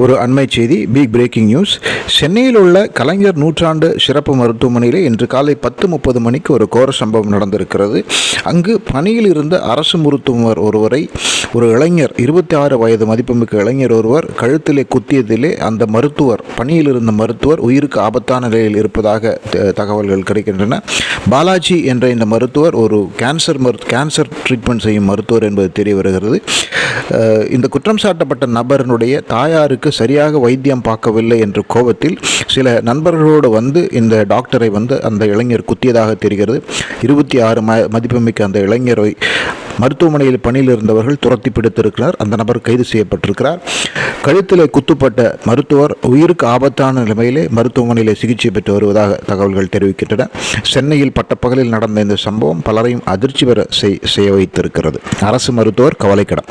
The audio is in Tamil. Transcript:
ஒரு அண்மை செய்தி, பிக் பிரேக்கிங் நியூஸ். சென்னையில் உள்ள கலைஞர் நூற்றாண்டு சிறப்பு மருத்துவமனையில் இன்று காலை 10:30 மணிக்கு ஒரு கோர சம்பவம் நடந்திருக்கிறது. அங்கு பணியில் இருந்த அரசு மருத்துவர் ஒருவரை ஒரு இளைஞர், 26 வயது மதிப்புமிக்க இளைஞர் ஒருவர் கழுத்திலே குத்தியதிலே அந்த மருத்துவர், பணியில் இருந்த மருத்துவர் உயிருக்கு ஆபத்தான நிலையில் இருப்பதாக தகவல்கள் கிடைக்கின்றன. பாலாஜி என்ற இந்த மருத்துவர் ஒரு கேன்சர் ட்ரீட்மெண்ட் செய்யும் மருத்துவர் என்பது தெரிய வருகிறது. இந்த குற்றம் சாட்டப்பட்ட நபரனுடைய தாயாருக்கு சரியாக வைத்தியம் பார்க்கவில்லை என்ற கோபத்தில் சில நண்பர்களோடு வந்து இந்த டாக்டரை அந்த இளைஞர் குத்தியதாக தெரிகிறது. 26 மதிப்புமிக்க அந்த இளைஞரை மருத்துவமனையில் பணியில் இருந்தவர்கள் துரத்தி பிடித்திருக்கிறார். அந்த நபர் கைது செய்யப்பட்டிருக்கிறார். கழுத்திலே குத்துப்பட்ட மருத்துவர் உயிருக்கு ஆபத்தான நிலைமையிலே மருத்துவமனையிலே சிகிச்சை பெற்று வருவதாக தகவல்கள் தெரிவிக்கின்றன. சென்னையில் பட்டப்பகலில் நடந்த இந்த சம்பவம் பலரையும் அதிர்ச்சி பெற செய்ய வைத்திருக்கிறது. அரசு மருத்துவர் கவலைக்கிடம்.